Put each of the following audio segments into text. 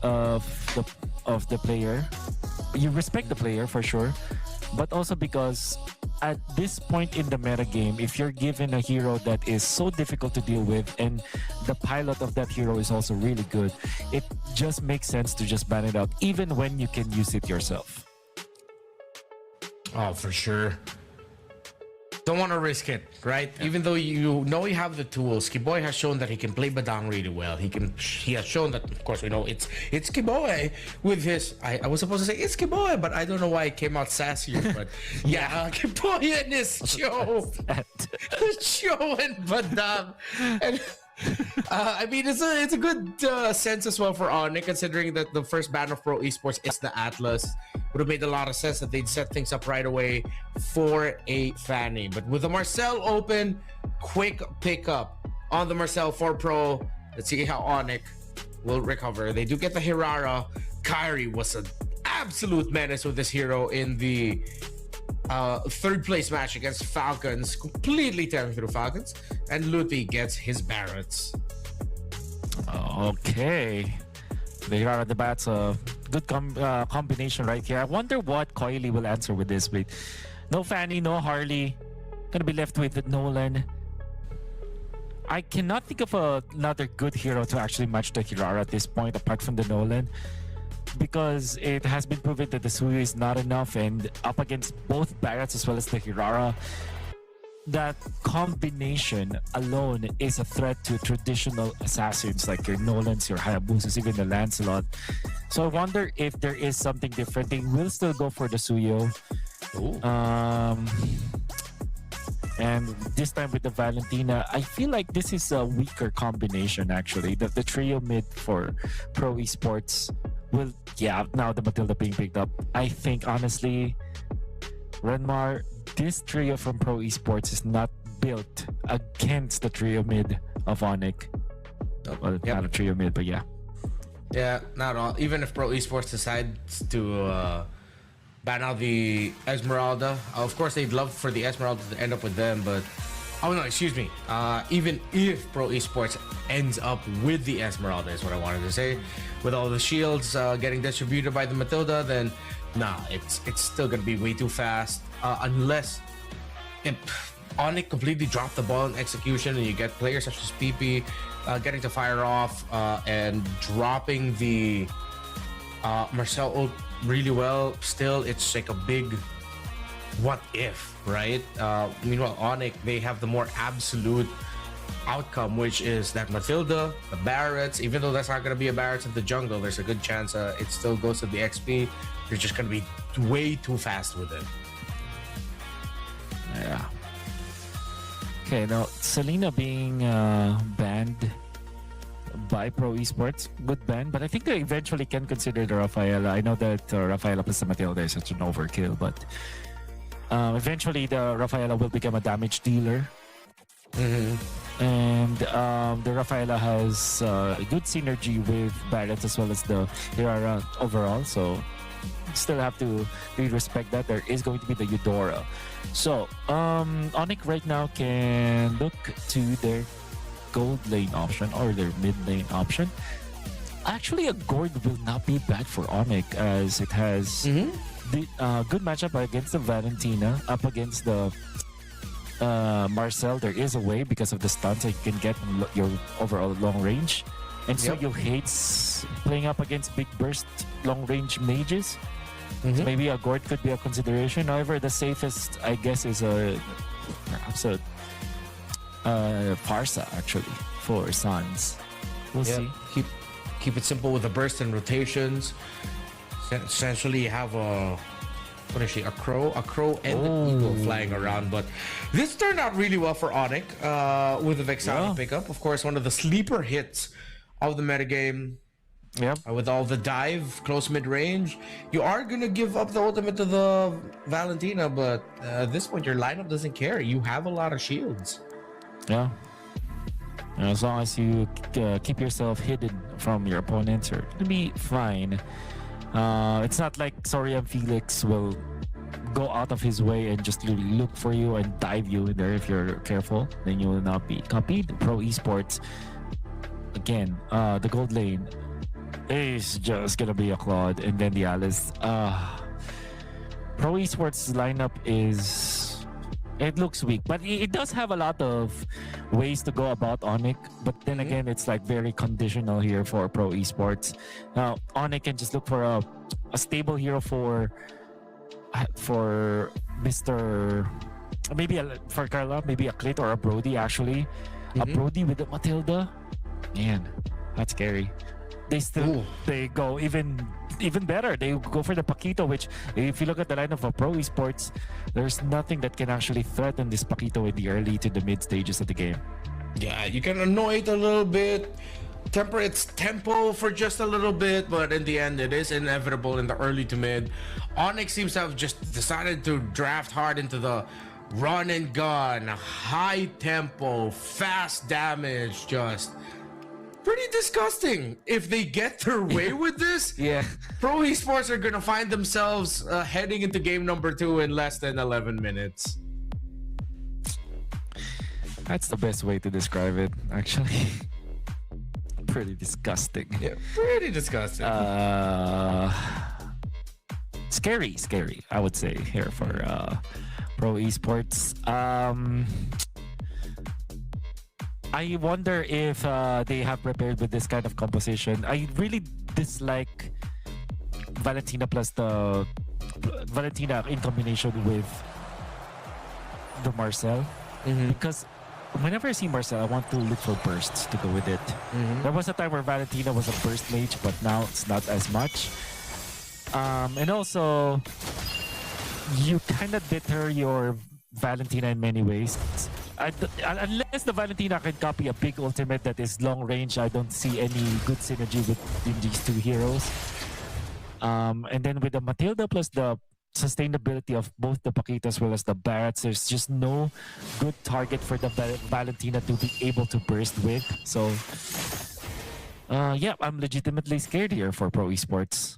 the player. You respect the player for sure, but also because at this point in the meta game, if you're given a hero that is so difficult to deal with and the pilot of that hero is also really good, it just makes sense to just ban it out even when you can use it yourself. Oh, for sure. Don't want to risk it, right? Yeah. Even though you know you have the tools, Kiboy has shown that he can play Badang really well. He has shown that, of course, we know it's Kiboy with his. I was supposed to say it's Kiboy, but I don't know why it came out sassier. But yeah, Kiboy and his show, the show and Badang, and I mean it's a good sense as well for ONIC, considering that the first ban of Pro Esports is the Atlas. Would have made a lot of sense that they'd set things up right away for a fan name. But with the Marcel open, quick pickup on the Marcel 4 Pro. Let's see how ONIC will recover. They do get the Hirara. Kyrie was an absolute menace with this hero in the third place match against Falcons, completely tearing through Falcons. And Luthi gets his Barretts. Okay. The Hirara, the bats, good combination right here. I wonder what Coily will answer with this. With no Fanny, no Harley, gonna be left with Nolan. I cannot think of another good hero to actually match the Hirara at this point, apart from the Nolan, because it has been proven that the Suyu is not enough, and up against both Barretts as well as the Hirara, that combination alone is a threat to traditional assassins like your Nolans, your Hayabusas, even the Lancelot. So I wonder if there is something different. They will still go for the Suyo. And this time with the Valentina, I feel like this is a weaker combination actually. The trio mid for Pro Esports will, yeah, now the Matilda being picked up. I think honestly, Renmar, this trio from Pro Esports is not built against the trio mid of ONIC. Well, not a trio mid, but yeah. Yeah, not at all. Even if Pro Esports decides to ban out the Esmeralda, of course they'd love for the Esmeralda to end up with them, but oh no, excuse me. Even if Pro Esports ends up with the Esmeralda, is what I wanted to say, with all the shields getting distributed by the Matilda, then nah, it's still gonna be way too fast. Unless ONIC completely dropped the ball in execution and you get players such as PP getting to fire off and dropping the Marcel ult really well. Still, it's like a big what if, right? Meanwhile, ONIC, they have the more absolute outcome, which is that Matilda, the Barretts, even though that's not going to be a Barretts in the jungle, there's a good chance it still goes to the XP. You're just going to be way too fast with it. Yeah. Okay, now Selena being banned by Pro Esports, good ban, but I think they eventually can consider the Rafaela. I know that Rafaela plus the Matilda is such an overkill, but eventually the Rafaela will become a damage dealer. And the Rafaela has a good synergy with Barretts as well as the Hirara overall, so still have to really respect that. There is going to be the Eudora. So ONIC right now can look to their gold lane option or their mid lane option. Actually, a Gord will not be bad for ONIC, as it has the good matchup against the Valentina, up against the Marcel. There is a way because of the stunts that you can get in your overall long range, and so you hate playing up against big burst long range mages. So maybe a Gord could be a consideration. However, the safest, I guess, is perhaps a Farsa actually for Suns. We'll see. Keep it simple with the burst and rotations. Essentially, have a crow and an eagle flying around. But this turned out really well for ONIC with the Vexana pickup. Of course, one of the sleeper hits of the metagame. With all the dive, close mid-range, you are going to give up the ultimate to the Valentina, but at this point, your lineup doesn't care. You have a lot of shields. Yeah. And as long as you keep yourself hidden from your opponents, you're going to be fine. It's not like Sorian Felix will go out of his way and just really look for you and dive you in there. If you're careful, then you will not be copied. Pro Esports, again, the gold lane, It's just gonna be a Claude and then the Alice. Pro Esports lineup is, it looks weak, but it does have a lot of ways to go about ONIC. But then again, it's like very conditional here for Pro Esports. Now ONIC can just look for a stable hero for Mr. Maybe for Carla, maybe a Clit or a Brody actually. A Brody with a Matilda. Man, that's scary. They go even better. They go for the Paquito, which if you look at the lineup of Pro Esports, there's nothing that can actually threaten this Paquito in the early to the mid stages of the game. Yeah, you can annoy it a little bit, temper its tempo for just a little bit, but in the end, it is inevitable in the early to mid. ONIC seems to have just decided to draft hard into the run and gun, high tempo, fast damage, just pretty disgusting. If they get their way with this, Yeah. Pro Esports are gonna find themselves heading into game number 2 in less than 11 minutes. That's the best way to describe it, actually. Pretty disgusting. Yeah, pretty disgusting. Scary, I would say, here for Pro Esports. I wonder if they have prepared with this kind of composition. I really dislike Valentina plus the Valentina in combination with the Marcel, because whenever I see Marcel, I want to look for bursts to go with it. There was a time where Valentina was a burst mage, but now it's not as much. And also, you kind of deter your Valentina in many ways. Unless the Valentina can copy a big ultimate that is long range, I don't see any good synergy between these two heroes. And then with the Matilda plus the sustainability of both the Paquita as well as the Barretts, there's just no good target for the Valentina to be able to burst with. So, yeah, I'm legitimately scared here for Pro Esports.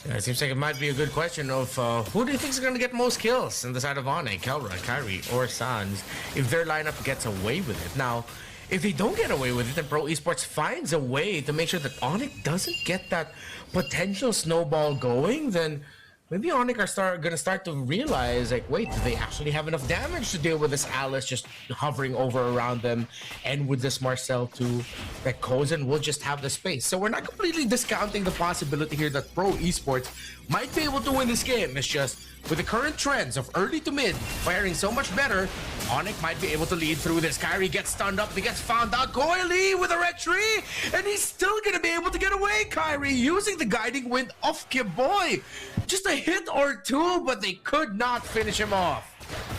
Yeah, it seems like it might be a good question of who do you think is going to get most kills on the side of ONIC, Kelra, Kyrie, or Sans if their lineup gets away with it. Now, if they don't get away with it, then Pro Esports finds a way to make sure that ONIC doesn't get that potential snowball going, then maybe ONIC are going to start to realize, like, wait, do they actually have enough damage to deal with this Alice just hovering over around them, and with this Marcel too, that Kozen will just have the space. So we're not completely discounting the possibility here that Pro Esports might be able to win this game. It's just, with the current trends of early to mid firing so much better, ONIC might be able to lead through this. Kyrie gets stunned up, he gets found out. Goylee with a red tree, and he's still gonna be able to get away. Kyrie using the guiding wind of Kiboy. Just a hit or two, but they could not finish him off.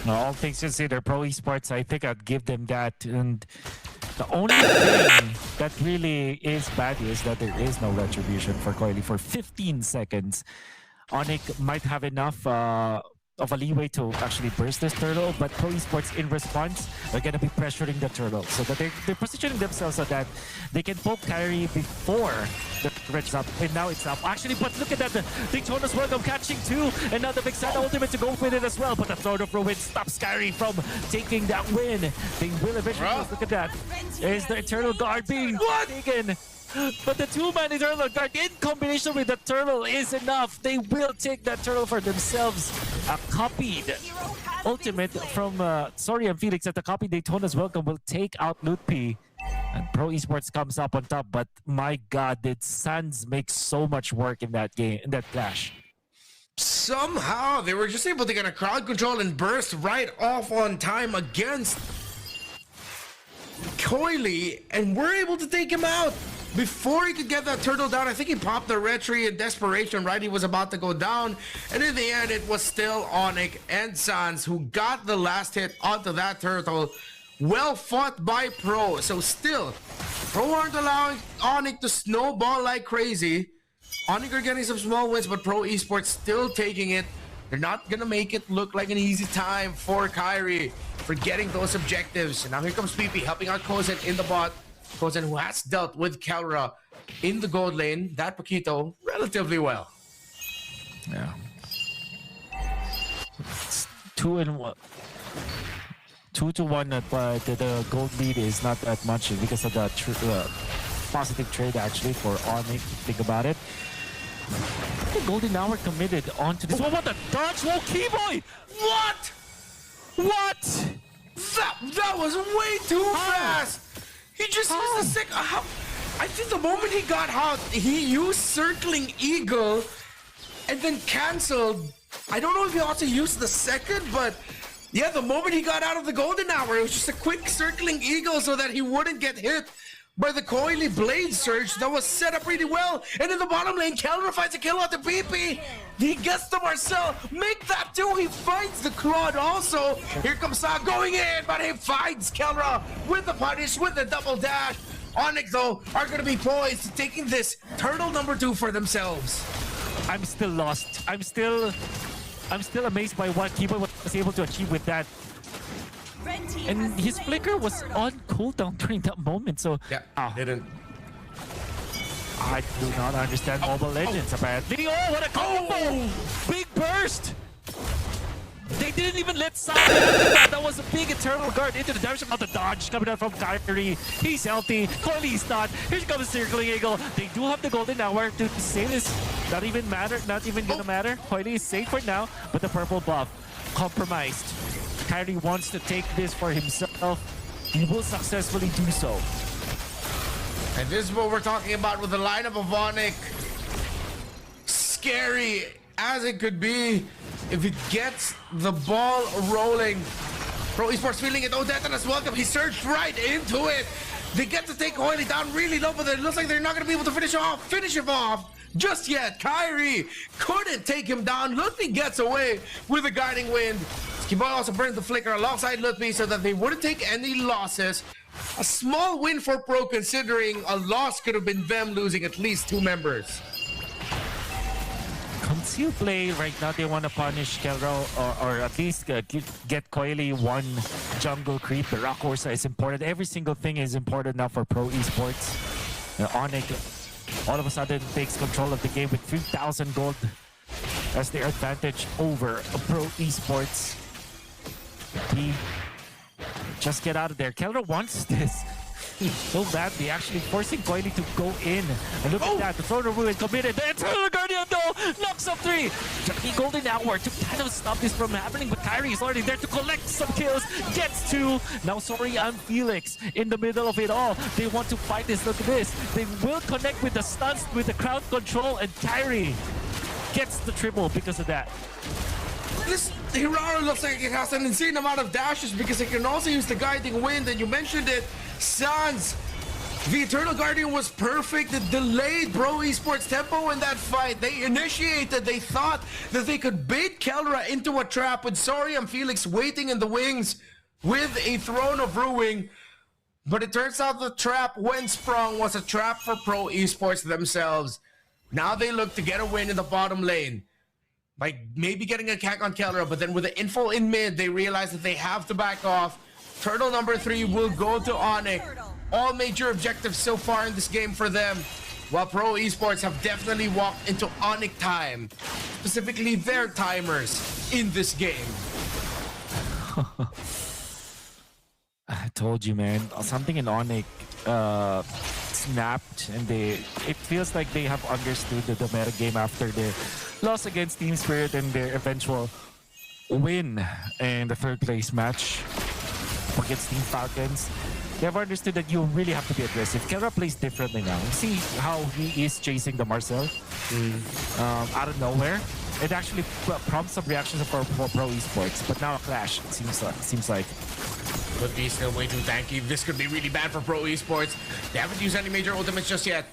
All things considered, Pro Esports, I think I'd give them that. And the only thing that really is bad is that there is no retribution for Coily for 15 seconds. ONIC might have enough of a leeway to actually burst this turtle, but Pro Esports in response are going to be pressuring the turtle so that they're positioning themselves so that they can poke Kyrie before the threat's up. And now it's up. Actually, but look at that. The Daytona's welcome catching two, and now the Vexana ultimate to go with it as well. But the Throne of Ruin stops Kyrie from taking that win. They will eventually look at that. Is the Eternal Guard being taken? But the two-man Eternal Guard in combination with the turtle is enough. They will take that turtle for themselves. A copied ultimate from Sorry and Felix at the copied Daytona's welcome will take out Lutpi. And Pro Esports comes up on top, but my god, did Sans make so much work in that game, in that clash. Somehow they were just able to get a crowd control and burst right off on time against Coily, and we're able to take him out before he could get that turtle down. I think he popped the red tree in desperation, right? He was about to go down, and in the end it was still ONIC and Sans who got the last hit onto that turtle. Well fought by Pro. So still, Pro aren't allowing ONIC to snowball like crazy. ONIC are getting some small wins, but Pro Esports still taking it. They're not gonna make it look like an easy time for Kyrie for getting those objectives. And now here comes PP helping out Kozen in the bot. Kozen, who has dealt with Kelra in the gold lane, that Paquito, relatively well. Yeah. It's 2-1. 2-1, but the gold lead is not that much because of the positive trade actually for ONIC. Think about it. The Golden Hour committed onto this. What the dodge? Whoa, Keyboy! What? What? That was way too fast. He just used the second. I think the moment he got out, he used circling eagle and then canceled. I don't know if he also used the second, but yeah, the moment he got out of the Golden Hour, it was just a quick circling eagle so that he wouldn't get hit by the coily blade surge that was set up really well. And in the bottom lane, Kelra finds a kill out the PP. He gets the Marcel. Make that too. He finds the Claude also. Here comes Sa going in, but he finds Kelra with the punish, with the double dash. ONIC, though, are going to be poised, taking this turtle number 2 for themselves. I'm still lost. I'm still amazed by what Keyboy was able to achieve with that. And his flicker was on cooldown during that moment, so yeah, didn't. I do not understand Mobile Legends apparently. Oh, what a combo! Big burst! They didn't even let Sa. That was a big eternal guard into the direction of the dodge coming out from Kyrie. He's healthy. Coily's not. Here comes the circling eagle. They do have the Golden Hour to say this. Not even gonna matter. Coily is safe for now, but the purple buff compromised. Kyrie wants to take this for himself. He will successfully do so. And this is what we're talking about with the lineup of ONIC. Scary as it could be if it gets the ball rolling. PRO Esports feeling it. Oh, Datang is welcome. He surged right into it. They get to take Coily down really low, but it looks like they're not going to be able to finish him off just yet. Kyrie couldn't take him down. Lutfi gets away with a guiding wind. Skiboy also burned the flicker alongside Lutfi so that they wouldn't take any losses. A small win for PRO, considering a loss could have been them losing at least 2 members. Conceal play right now. They want to punish Kelro or at least get Coily one jungle creep. The Rock Horsa is important. Every single thing is important now for PRO Esports. ONIC all of a sudden takes control of the game with 3,000 gold as their advantage over PRO Esports. He just get out of there. Kelro wants this so badly, actually forcing Coily to go in. And look at that, the Throne of Ruin committed. The Eternal Guardian though knocks up 3. The Golden Hour to kind of stop this from happening, but Kyrie is already there to collect some kills. Gets 2. Now sorry, I'm Felix in the middle of it all. They want to fight this. Look at this. They will connect with the stuns, with the crowd control, and Kyrie gets the triple because of that. This Hiraro looks like it has an insane amount of dashes because it can also use the guiding wind, and you mentioned it, Sans. The Eternal Guardian was perfect. It delayed PRO Esports tempo in that fight. They initiated. They thought that they could bait Kelra into a trap with Sorry I'm Felix waiting in the wings with a Throne of Ruin. But it turns out the trap, when sprung, was a trap for PRO Esports themselves. Now they look to get a win in the bottom lane by maybe getting a cack on Kelra, but then with the info in mid, they realize that they have to back off. Turtle number 3 will go to ONIC. All major objectives so far in this game for them, while PRO Esports have definitely walked into ONIC time, specifically their timers in this game. I told you, man, something in ONIC snapped, and it feels like they have understood the meta game after the loss against Team Spirit and their eventual win in the 3rd place match against Team Falcons. They have understood that you really have to be aggressive. Kelra plays differently now. See how he is chasing the Marcel out of nowhere. It actually prompts some reactions for PRO Esports, but now a clash, it seems like. But he's still way too tanky. This could be really bad for PRO Esports. They haven't used any major ultimates just yet.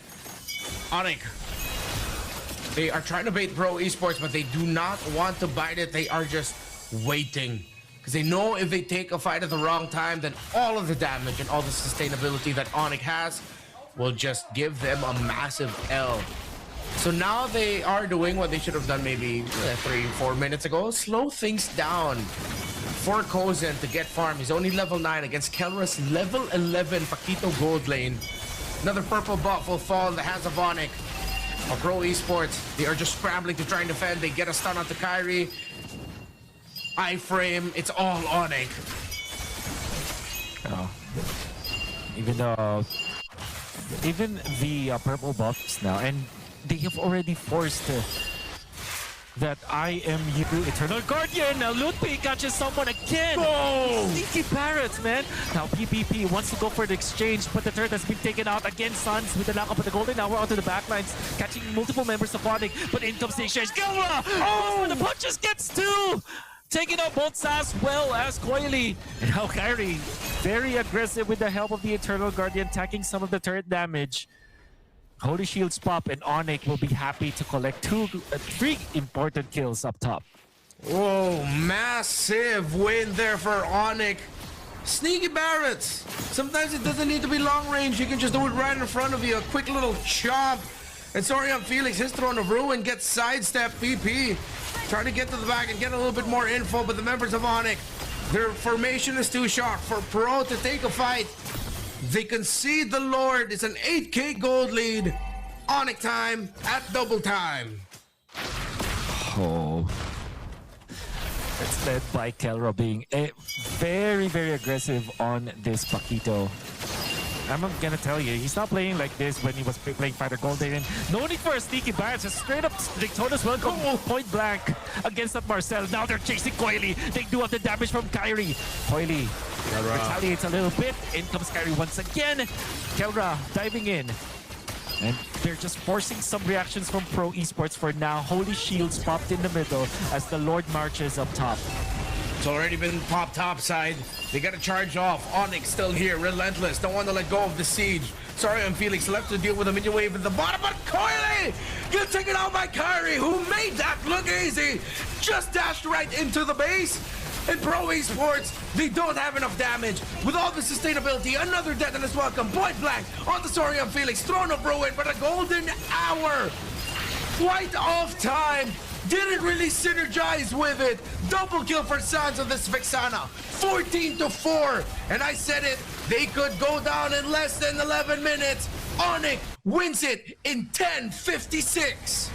ONIC, they are trying to bait PRO Esports, but they do not want to bite it. They are just waiting. Because they know if they take a fight at the wrong time, then all of the damage and all the sustainability that ONIC has will just give them a massive L. So now they are doing what they should have done maybe 3-4 minutes ago. Slow things down for Kozen to get farm. He's only level 9 against Kelra's level 11 Paquito gold lane. Another purple buff will fall in the hands of ONIC. PRO Esports, they are just scrambling to try and defend. They get a stun onto Kyrie. Iframe, it's all ONIC. Oh. Even though even the purple buffs now, and they have already forced that I am you, Eternal Guardian. Now Ludwig catches someone again. Oh! Sneaky Parrots, man. Now PPP wants to go for the exchange, but the turret has been taken out again. Suns with the knockup of the golden hour onto the backlines, catching multiple members of ONIC, but in comes the exchange. Kedua! Oh! The punches gets two! Taking out both as well as Coily. And now Kyrie, very aggressive with the help of the Eternal Guardian, attacking some of the turret damage. Holy Shields pop, and ONIC will be happy to collect three important kills up top. Whoa, massive win there for ONIC. Sneaky Barretts. Sometimes it doesn't need to be long range. You can just do it right in front of you. A quick little chop. And Sorian Felix, his Throne of Ruin, gets sidestepped. PP trying to get to the back and get a little bit more info, but the members of ONIC, their formation is too short for Pro to take a fight. They concede the Lord. It's an 8k gold lead. ONIC time at double time. Oh. It's led by Kelra being very, very aggressive on this Paquito. I'm gonna tell you, he's not playing like this when he was playing Fighter Golden. No need for a sneaky bias, just straight up Victorious welcome point blank against that Marcel. Now they're chasing Coily. They do have the damage from Kyrie. Coily retaliates a little bit. In comes Kyrie once again. Kelra diving in. And they're just forcing some reactions from Pro Esports for now. Holy Shields popped in the middle as the Lord marches up top. It's already been popped topside. They gotta charge off. ONIC still here, relentless. Don't want to let go of the siege. Sorry, I'm Felix left to deal with a minion wave at the bottom, but Coily gets taken out by Kyrie, who made that look easy. Just dashed right into the base. And Pro Esports, they don't have enough damage. With all the sustainability, another death and is welcome. Point blank on the Sorian Felix. Throne of Ruin, but a golden hour. Quite off time. Didn't really synergize with it. Double kill for Sans of the Svexana. 14-4. And I said it, they could go down in less than 11 minutes. ONIC wins it in 10:56.